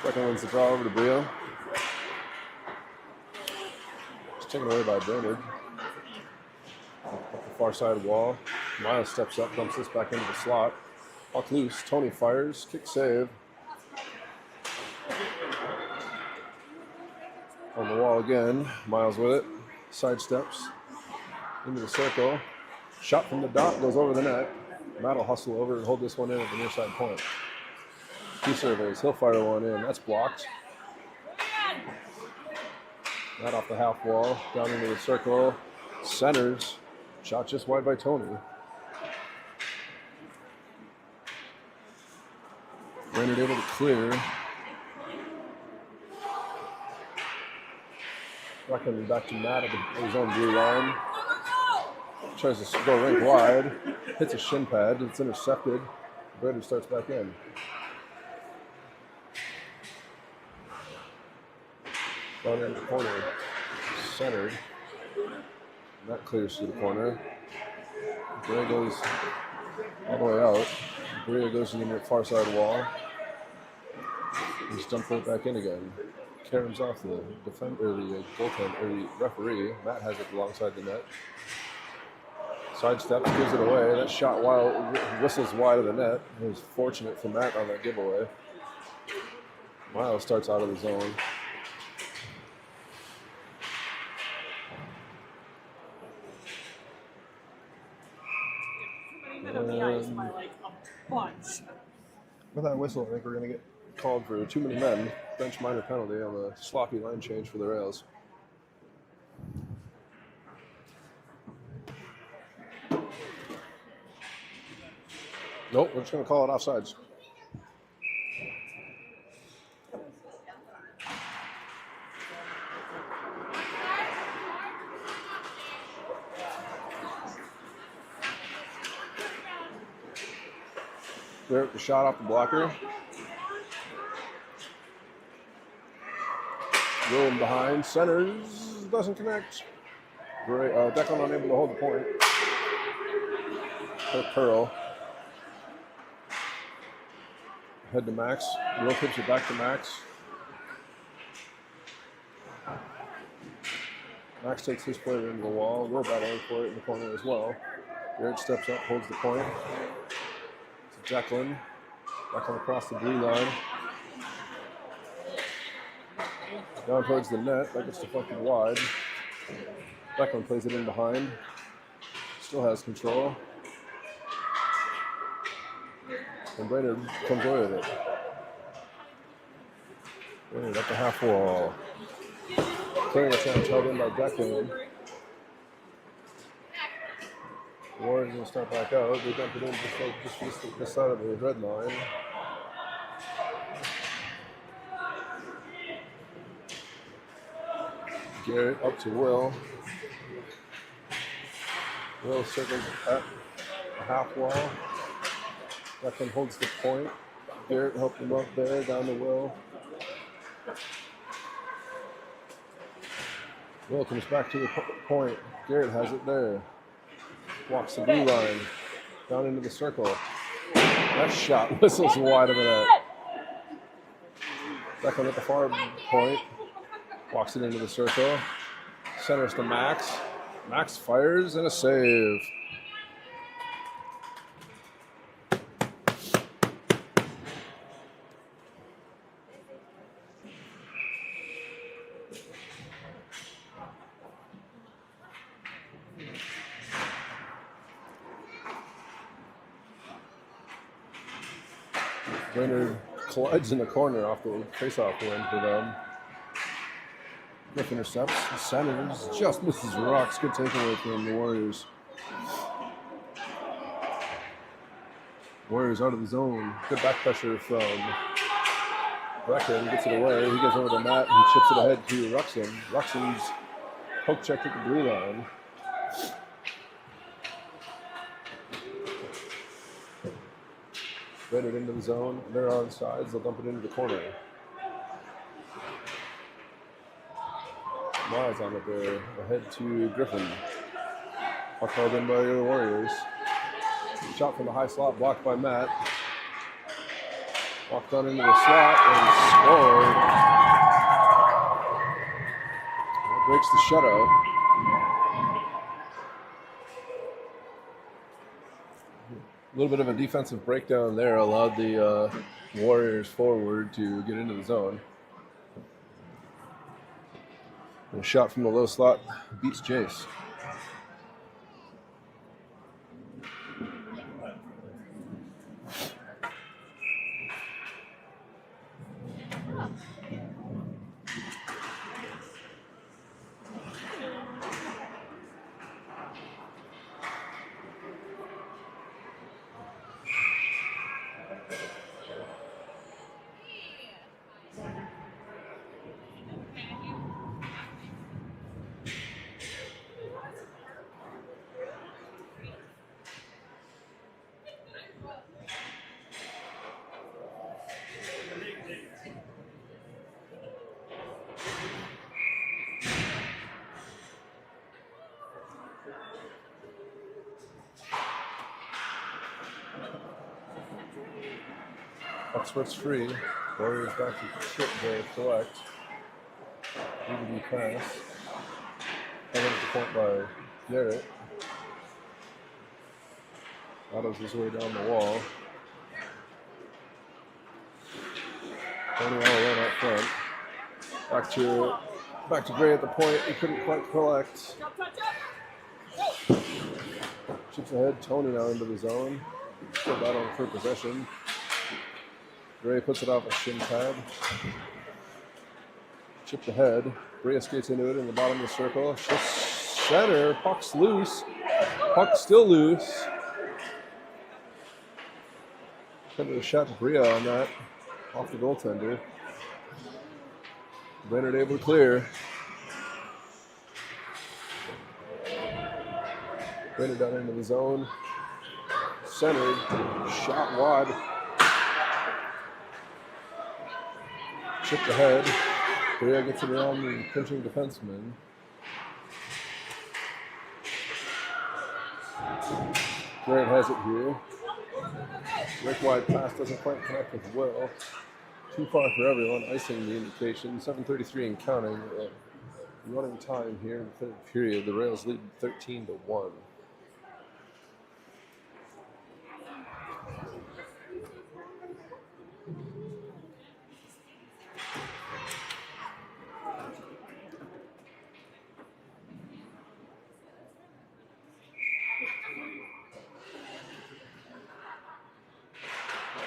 Brecken wins the draw over to Bria. taken away by Brainerd. Up the far side wall. Miles steps up, dumps this back into the slot. Puck loose. Tony fires. Kick save. On the wall again. Miles with it. Side steps into the circle. Shot from the dot goes over the net. Matt will hustle over and hold this one in at the near side point. He surveys. He'll fire one in. That's blocked. Matt off the half wall. Down into the circle. Centers. Shot just wide by Tony. Brainerd able to clear. Rocking back to Matt at his own blue line. Tries to go rink wide. Hits a shin pad. It's intercepted. Brainerd starts back in. Down in the corner. Centered. That clears to the corner. Brea goes all the way out. Brea goes to the far side wall. He's dumped right back in again. Caroms off the defender, the goaltender, or the referee. Matt has it alongside the net. Side steps, gives it away. That shot whistles wide of the net. It was fortunate for Matt on that giveaway. Miles starts out of the zone. On the ice by like a bunch. With that whistle, I think we're going to get called for too many men. Bench minor penalty on the sloppy line change for the Rails. Nope, we're just going to call it offsides. There, the shot off the blocker. Rolling behind, centers, doesn't connect. Declan unable to hold the point. Curl. Head to Max. Will tips it back to Max. Max takes his player into the wall. Will battling for it in the corner as well. Garrett steps up, holds the point. To Declan. Declan across the blue line. Down towards the net. That gets deflected wide. Declan plays it in behind. Still has control. And Brainerd comes away with it. Brainerd at the half wall. Clearing a chance held in by Declan. Warren's going to start back out. They dump it in just this side of the red line. Garrett up to Will. Will circles at the half wall. Declan holds the point. Garrett helped him up there, down to Will. Will comes back to the point. Garrett has it there. Walks the blue line. Down into the circle. That shot whistles wide of the net. Declan at the far point. Walks it into the circle. Centers to Max. Max fires and a save. Brainerd collides in the corner off the face-off win for them. Griff intercepts, centers, just misses rocks. Good takeaway from the Warriors. Warriors out of the zone. Good back pressure from Brecken. Gets it away. He goes over the mat and chips it ahead to Ruxin. Ruxin's poke check at the blue line. Brainerd into the zone. They're on sides. They'll dump it into the corner. Miles on it there. Ahead to Griffin. Puck held in by the Warriors. Shot from the high slot, blocked by Matt. Walked on into the slot and scored. breaks the shutout. A little bit of a defensive breakdown there allowed the Warriors forward to get into the zone. And a shot from the low slot beats Jace. Oxford's free. Warriors back to chip there, collect. DVD pass. Coming at the point by Garrett. Autos his way down the wall. Tony all alone up front. Back to Gray at the point. He couldn't quite collect. Chips ahead. Tony now into the zone. Still battling for possession. Gray puts it off a shin pad. Chipped ahead. Gray skates into it in the bottom of the circle. Just center. Puck's loose. Puck's still loose. Kind of a shot to Bria on that. Off the goaltender. Brainerd able to clear. Brainerd down into the zone. Centered. Shot wide. Chipped ahead. Bria gets it around the pinching defenseman. Grant has it here. Rick wide pass doesn't quite connect with Will. Too far for everyone. Icing the indication. 7:33 and counting. Running time here in the third period. The Rails lead 13-1.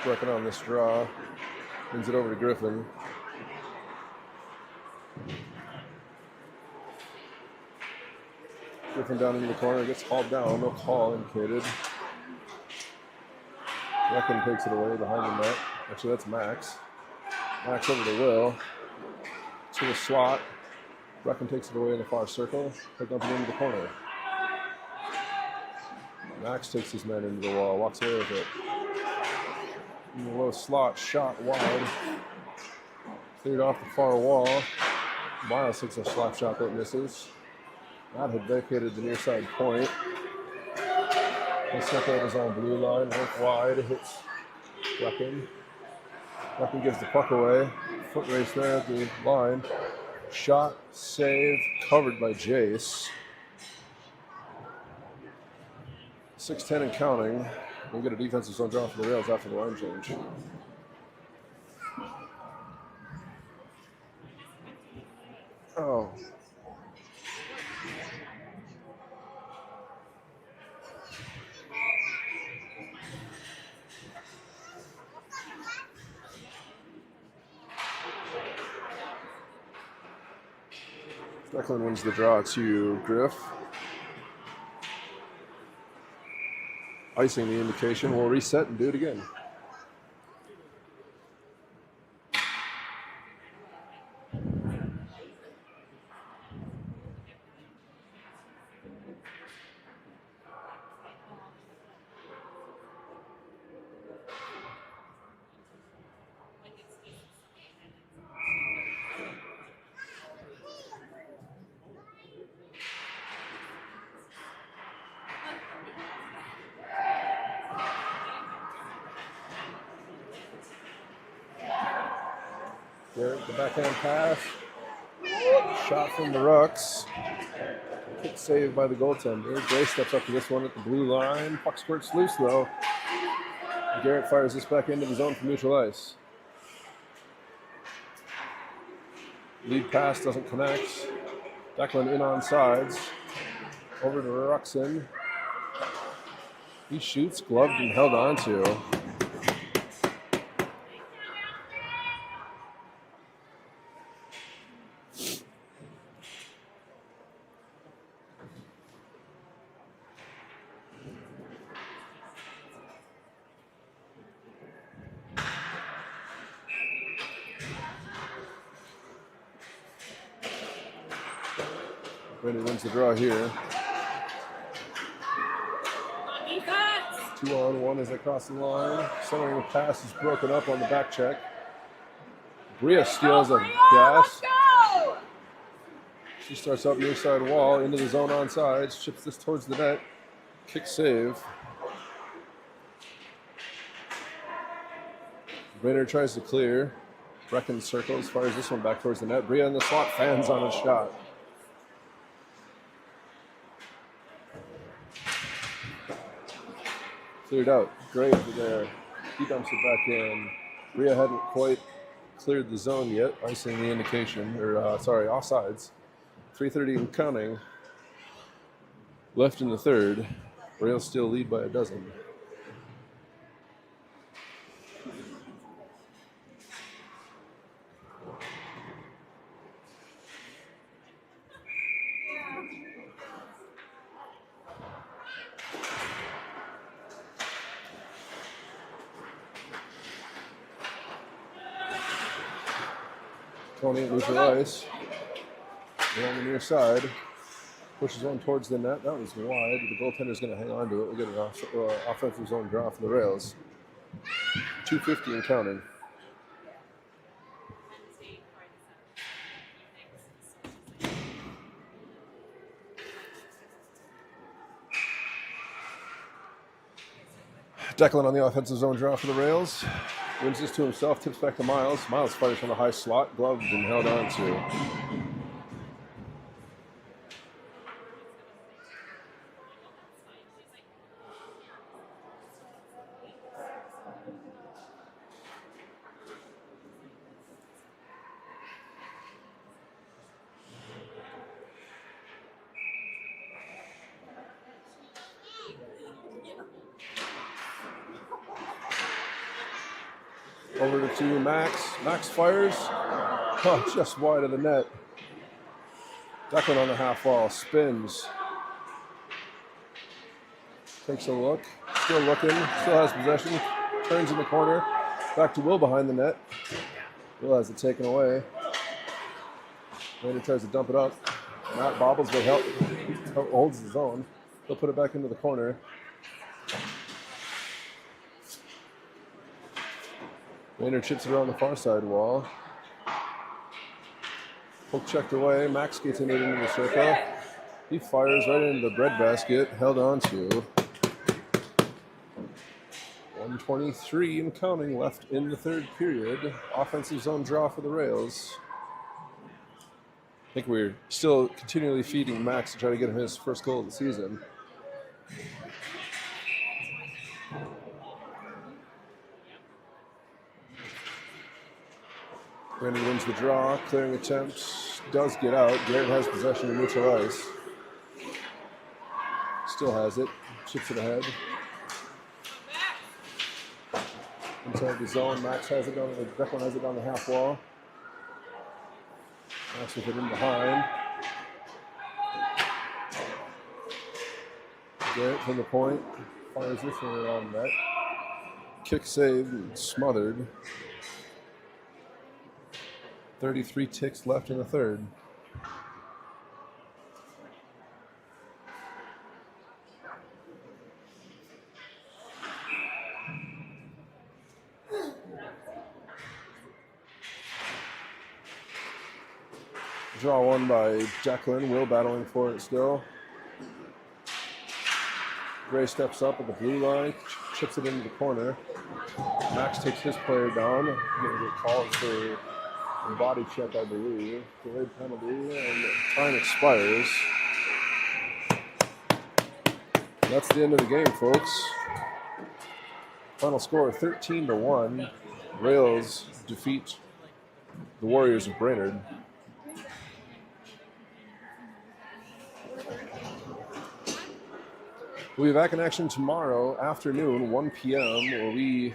Working on this draw. Brings it over to Griffin. Griffin down into the corner. Gets hauled down. No call indicated. Reckon takes it away behind the net. Actually, that's Max. Max over to Will. To the slot. Reckon takes it away in the far circle. Picked up into the corner. Max takes his man into the wall. Walks away with it. In the low slot, shot wide. Cleared off the far wall. Miles takes a slap shot that misses. Matt had vacated the near side point. He stepped out his own blue line, work wide, hits Reckon. Reckon gives the puck away. Foot race there at the line. Shot, save, covered by Jace. 6:10 and counting. We'll get a defensive zone draw for the Rails after the line change. Oh. Declan wins the draw to Griff. Icing the indication. We'll reset and do it again. Garrett, the backhand pass. shot from the Rucks. Kick saved by the goaltender. Gray steps up to this one at the blue line. Puck squirts loose though. Garrett fires this back into the zone from neutral ice. Lead pass doesn't connect. Declan in on sides. Over to Ruxin. He shoots, gloved and held onto. Brainerd wins the draw here. 2-on-1 as they cross the line. Centering the pass is broken up on the back check. Bria steals a gas. She starts up near side wall into the zone on sides. Chips this towards the net. Kick save. Brainerd tries to clear. Brecken circles, fires this one back towards the net. Bria in the slot, fans on his shot. Cleared out. Gray over there. He dumps it back in. Bria hadn't quite cleared the zone yet, icing the indication, or offsides. 3:30 and counting. Left in the third. Rails still lead by a dozen. Tony at neutral ice. On the near side. Pushes one towards the net. That was wide. The goaltender's going to hang on to it. We'll get an offensive zone draw for the Rails. 2:50 and counting. Declan on the offensive zone draw for the Rails. Wins this to himself, tips back to Miles. Miles fires from the high slot, gloved and held on to. Over to Max. Max fires. Oh, just wide of the net. Declan on the half wall. Spins. Takes a look. Still looking. Still has possession. Turns in the corner. Back to Will behind the net. Will has it taken away. Later tries to dump it up. Matt bobbles, but holds his own. He'll put it back into the corner. Brainerd chips it around the far side wall. Poke checked away. Max gets into the circle. He fires right into the breadbasket. Held on to. 1:23 and counting left in the third period. Offensive zone draw for the Rails. I think we're still continually feeding Max to try to get him his first goal of the season. Brainerd wins the draw, clearing attempts, does get out. Garrett has possession of neutral ice. Still has it, chips it ahead. Inside the zone, Max has it down, Declan has it down the half wall. Max with it in behind. Garrett from the point, fires this one around net. Kick saved and smothered. 33 ticks left in the third. Draw one by Declan. Will battling for it still. Gray steps up at the blue line, chips it into the corner. Max takes his player down. Getting a call for A body check, I believe. Delayed penalty, and time expires. That's the end of the game, folks. Final score 13-1. Rails defeat the Warriors of Brainerd. We'll be back in action tomorrow afternoon, 1 p.m., where we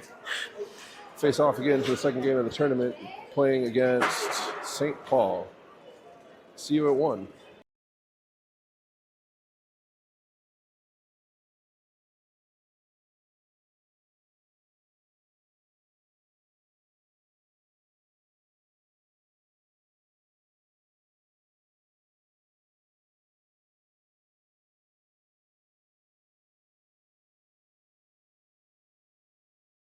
face off again for the second game of the tournament, playing against St. Paul. See you at 1.